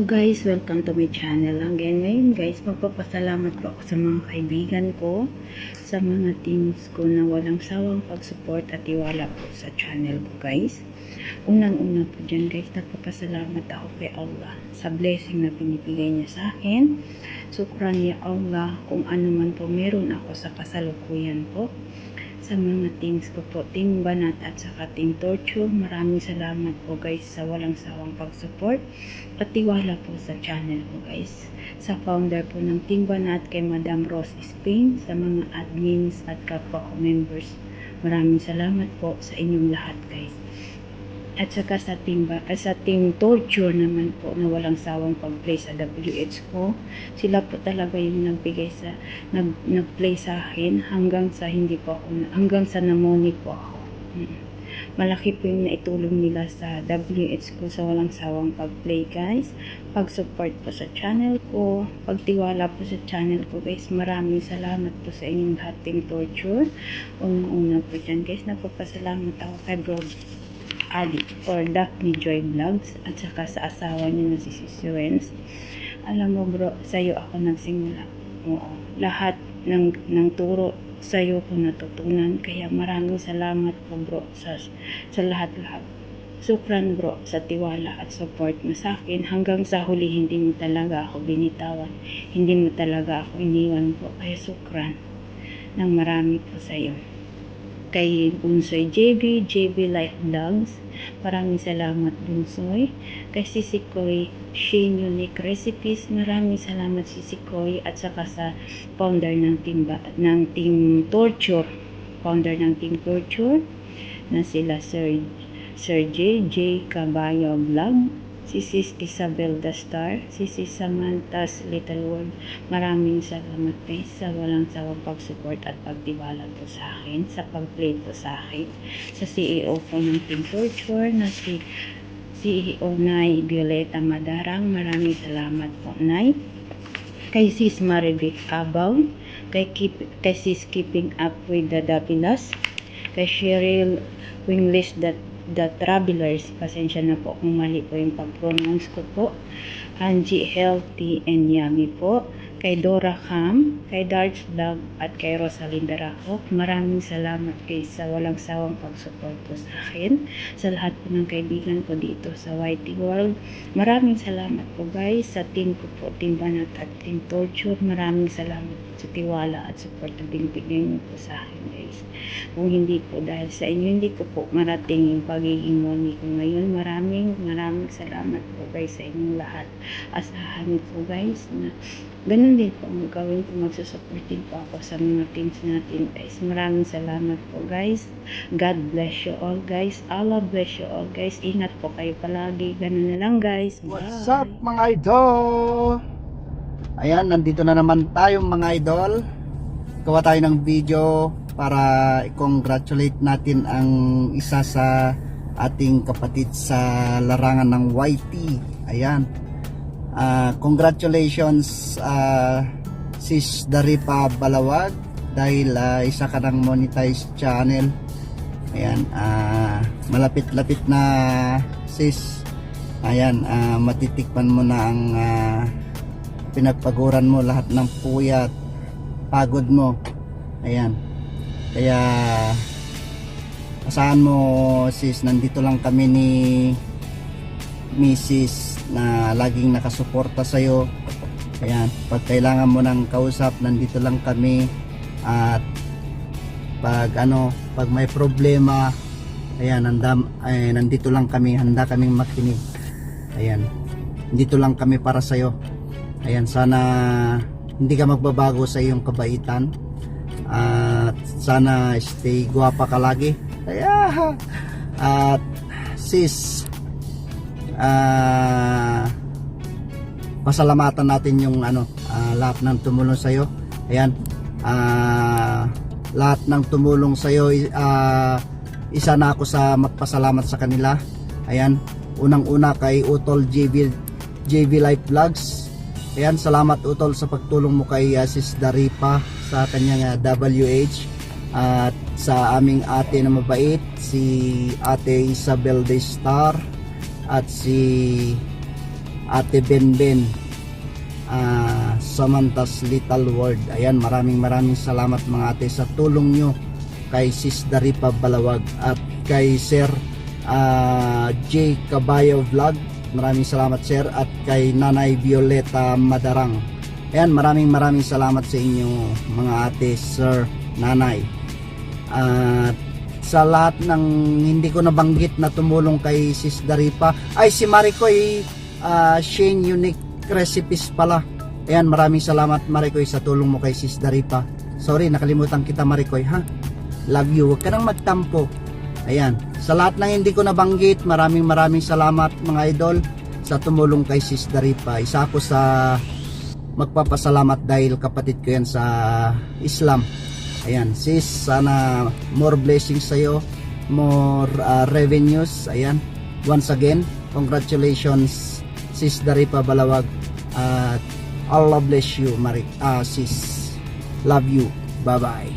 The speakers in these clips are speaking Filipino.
Hello guys, welcome to my channel again. Ngayon guys, magpapasalamat po ako sa mga kaibigan ko, sa mga teams ko na walang sawang pag-support at tiwala po sa channel ko guys. Unang-una po dyan guys, nagpapasalamat ako kay Allah sa blessing na binibigay niya sa akin. Sukran ya Allah kung ano man po meron ako sa kasalukuyan po. Sa mga teams ko po, Team Banat at saka Team Torture, maraming salamat po guys sa walang sawang pag-support at tiwala po sa channel ko guys. Sa founder po ng Team Banat kay Madam Rose Spain, sa mga admins at kapwa ko members, maraming salamat po sa inyong lahat guys. At saka sa Team Torture naman po na walang sawang pag-play sa WH ko. Sila po talaga yung nagbigay sa nag-play sa akin hanggang sa namoni po ako. Malaki po yung naitulong nila sa WH ko sa walang sawang pag-play guys. Pag-support po sa channel ko, pagtiwala po sa channel ko guys. Maraming salamat po sa inyong lahat Team Torture. Unang-una po dyan guys, nagpapasalamat ako kay Bro Ali or Daphne Joy Vlogs at saka sa asawa niya na si Wens. Alam mo bro, sa'yo ako nagsimula. Oo, lahat ng turo sa'yo ko natutunan. Kaya maraming salamat po bro sa lahat-lahat. Sukran bro sa tiwala at support mo sa akin. Hanggang sa huli hindi mo talaga ako binitawan. Hindi mo talaga ako iniwan po. Kaya sukran ng marami po sa'yo. Kay Bunsoy JB Life Vlogs, maraming salamat Bunsoy. Kay Sisikoy Shane Unique Recipes, maraming salamat Sisikoy. At saka sa founder ng Team Torture, na sila Sir JJ Caballo Vlog, si Sis Isabel the Star, si Sis Samantha's Little World. Maraming salamat guys sa walang sawang pag-support at pagtiwala po sa akin, sa pag-play po sa akin. Sa CEO po ng Team Torture na si CEO Nay Violeta Madarang, maraming salamat po Nay. Kay Sis Marivic Abaw, kay Sis Keeping Up with the Dapilas, kay Cheryl Wingless The Travelers, pasensya na po kung mali po yung pag-pronounce ko po. Angie Healthy and Yummy po, kay Dora Cam, kay Darts Vlog at kay Rosalinda Raho. Maraming salamat guys sa walang sawang pag-support po sa akin, sa lahat po ng kaibigan ko dito sa YT World. Maraming salamat po guys sa team ko po, Team Banat at Team Torture. Maraming salamat po sa tiwala at support na binibigay niyo po sa akin guys. Kung hindi po dahil sa inyo, hindi ko po marating yung pagiging moni ko ngayon. Maraming salamat po guys sa inyong lahat. Asahan po guys na ganun din po ang gawin ko, magsusupport din po ako sa mga teams natin guys. Maraming salamat po guys. God bless you all guys. Allah bless you all guys. Ingat po kayo palagi. Ganun na lang guys. Bye. What's up mga idol? Ayan, nandito na naman tayo mga idol. Gawa tayo ng video para i-congratulate natin ang isa sa ating kapatid sa larangan ng YT. Ayan. Congratulations Sis Daripa Balawag dahil isa ka ng monetized channel. Ayan, malapit-lapit na sis. Ayan, matitikman mo na ang pinagpaguran mo, lahat ng puyat, pagod mo. Ayan, kaya asahan mo sis, nandito lang kami ni Mrs. na laging nakasuporta sa'yo. Ayan, pag kailangan mo ng kausap, nandito lang kami. At pag may problema, ayan, nandito lang kami, handa kaming makinig. Ayan, nandito lang kami para sa'yo. Ayan, sana hindi ka magbabago sa iyong kabaitan. At sana stay guwapa ka lagi. Ayan. At sis, pasalamatan natin yung lahat ng tumulong sa iyo. Ayan, lahat ng tumulong sa iyo, isa na ako sa magpasalamat sa kanila. Ayan, unang-una kay Utol JV Life Vlogs. Ayan, salamat Utol sa pagtulong mo kay Sis Daripa sa kanyang WH. At sa aming ate na mabait, si Ate Isabel the Star, at si Ate Benben, Samantha's Little World. Ayan, maraming salamat mga ate sa tulong nyo kay Sis Daripa Balawag at kay Sir J. Caballo Vlog. Maraming salamat sir, at kay Nanay Violeta Madarang. Ayan, maraming salamat sa inyo mga ate, sir, nanay. At sa lahat ng hindi ko nabanggit na tumulong kay Sis Daripa, ay si Maricoy Shane Unique Recipes pala. Ayan, maraming salamat Maricoy sa tulong mo kay Sis Daripa. Sorry, nakalimutan kita Maricoy, ha? Love you, huwag ka nang magtampo. Ayan, sa lahat ng hindi ko nabanggit, maraming salamat mga idol sa tumulong kay Sis Daripa. Isa ako sa magpapasalamat dahil kapatid ko yan sa Islam. Ayan, sis, sana more blessings sa'yo, more revenues. Ayan, once again, congratulations Sis Daripa Balawag, at Allah bless you sis. Love you, bye bye.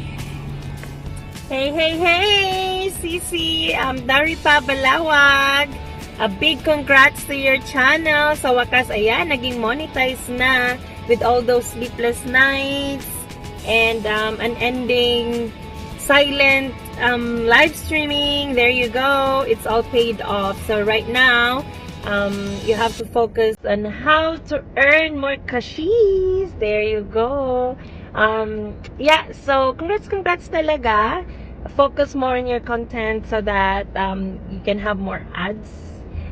Hey, Sisi, Daripa Balawag. A big congrats to your channel. Sa wakas, ayan, naging monetized na with all those sleepless nights and unending silent live streaming. There you go. It's all paid off. So right now, you have to focus on how to earn more kashis. There you go. Yeah, so congrats talaga. Focus more on your content so that you can have more ads,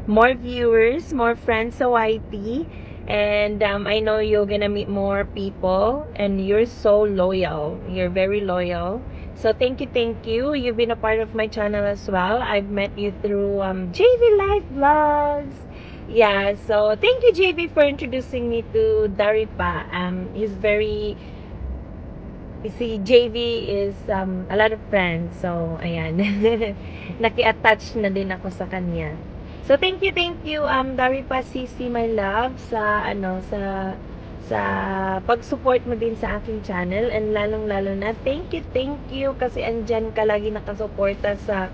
more viewers, more friends sa YT. And I know you're gonna meet more people, and you're so loyal. You're very loyal. So thank you. You've been a part of my channel as well. I've met you through JV Live Vlogs. Yeah, so thank you JV for introducing me to Daripa. He's very, you see, JV is a lot of friends. So ayan, naki-attach na din ako sa kanya. So thank you Daripa Sisi, my love, sa sa pag-support mo din sa aking channel, and lalong-lalo na thank you kasi andyan ka lagi nakasuporta sa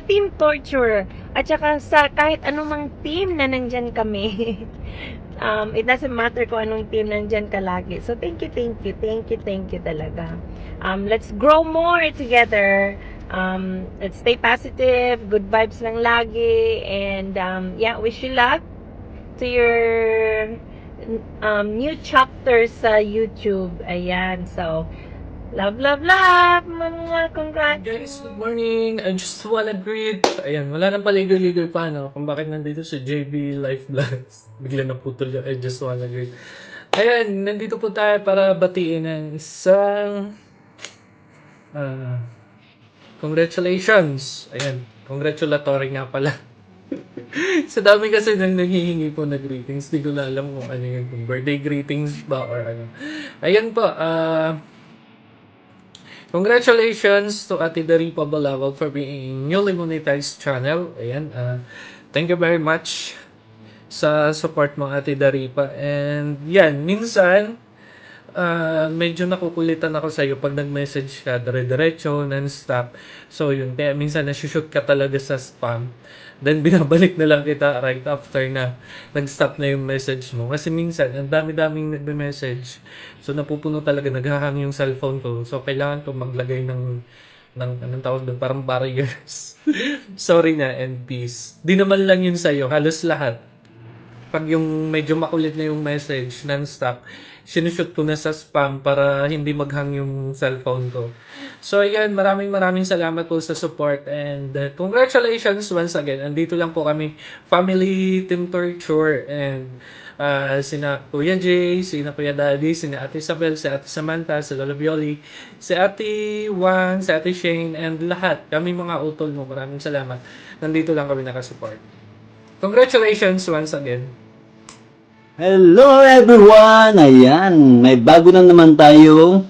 Team Torture at saka sa kahit anumang team na nandyan kami. It doesn't matter kung anong team nandyan ka lagi. So thank you talaga. Let's grow more together. Let's stay positive, good vibes lang lagi, and yeah, wish you luck to your new chapter sa YouTube. Ayan, so love, mga congrats. Guys, good morning. I just wanna greet. Ayan, wala nang paligoy-ligoy pa, no? Kung bakit nandito sa JB Life Vlogs. Bigla na putol yung I just wanna greet. Ayan, nandito po tayo para batiin ng isang congratulations. Ayan, congratulatory nga pala. Sa dami kasi nang naghihingi po na greetings, di ko na alam kung ano yung kung birthday greetings ba or ano. Ayan po, congratulations to Ate Daripa Balawag for being newly monetized channel. Ayan, thank you very much sa support mo Ate Daripa. And yan, minsan, medyo nakukulitan ako sa iyo pag nag-message ka dire-diretso, non-stop. So yun, kaya minsan nasushoot ka talaga sa spam. Then binabalik na lang kita right after na nag-stop na yung message mo. Kasi minsan, ang dami-daming nagme-message. So napupuno talaga, naghahang yung cellphone ko. So kailangan ko maglagay ng anong tawag doon, parang barriers. Sorry na, and peace. Di naman lang yun sa'yo, halos lahat. Pag yung medyo makulit na yung message, non-stop, sinushoot ko na sa spam para hindi maghang yung cellphone ko. So ayan, maraming salamat po sa support, and congratulations once again. Andito lang po kami, family Team Torture, and sina Kuya Jay, sina Kuya Daddy, sina Ate Isabel, si Ate Samantha, si Lola Violi, si Ate Juan, si Ate Shane, and lahat. Kami mga utol mo, maraming salamat. Nandito lang kami nakasupport. Congratulations once again. Hello everyone! Ayan, may bago na naman tayong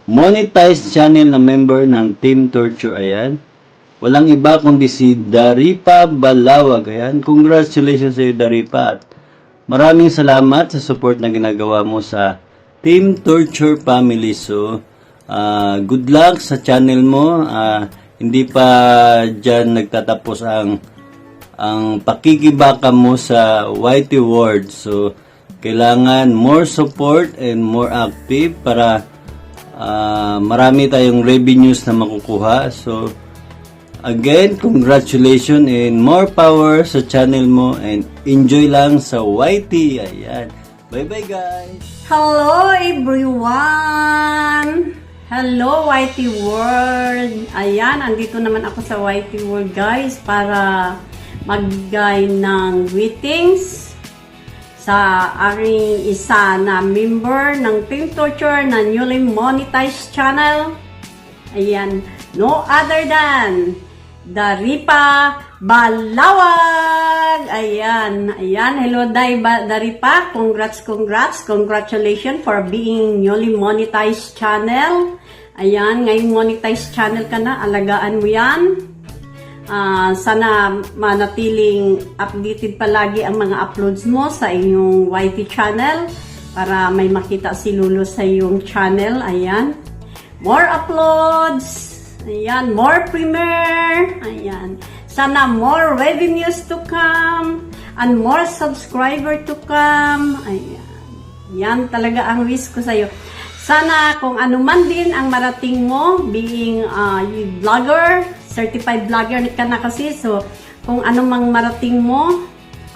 monetized channel na member ng Team Torture. Ayan, walang iba kundi si Daripa Balawag. Ayan, congratulations sa iyo Daripa. At maraming salamat sa support na ginagawa mo sa Team Torture family. So, good luck sa channel mo. Hindi pa dyan nagtatapos ang ang pakikibaka mo sa YT World. So, kailangan more support and more active para marami tayong revenues na makukuha. So, again, congratulations and more power sa channel mo and enjoy lang sa YT. Ayan. Bye-bye guys! Hello everyone! Hello YT World! Ayan, andito naman ako sa YT World guys para magbigay ng greetings sa aking isa na member ng Team Torture na newly monetized channel. Ayan, no other than Daripa Balawag! Ayan, hello Daripa, congratulations for being newly monetized channel. Ayan, ngayong monetized channel ka na, alagaan mo yan. Sana manatiling updated palagi ang mga uploads mo sa inyong YT channel para may makita si Lulu sa iyong channel. Ayan, more uploads. Ayan, more premiere. Ayan. Sana more revenues to come and more subscriber to come. Ayan. Yan talaga ang wish ko sa'yo. Sana kung ano man din ang marating mo, being vlogger, certified vlogger ka na kasi. So, kung ano mang marating mo,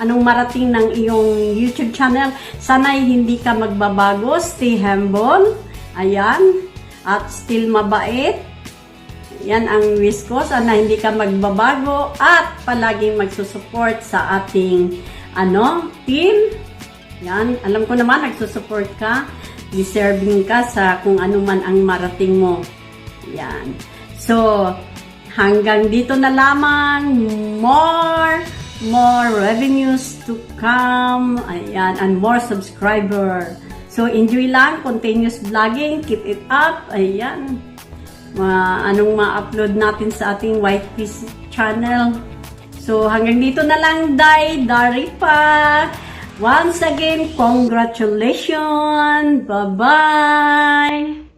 anong marating ng iyong YouTube channel, sana hindi ka magbabago. Stay humble. Ayan. At still mabait. Yan ang wish ko. Sana hindi ka magbabago at palaging magsusupport sa ating team. Yan, alam ko naman nagsusupport ka. Deserving ka sa kung ano man ang marating mo. Yan. So, hanggang dito na lamang. More revenues to come. Ayan, and more subscriber. So, enjoy lang. Continuous vlogging. Keep it up. Ayan. Anong ma-upload natin sa ating YT channel. So, hanggang dito na lang, Daripa. Once again, congratulations. Bye-bye.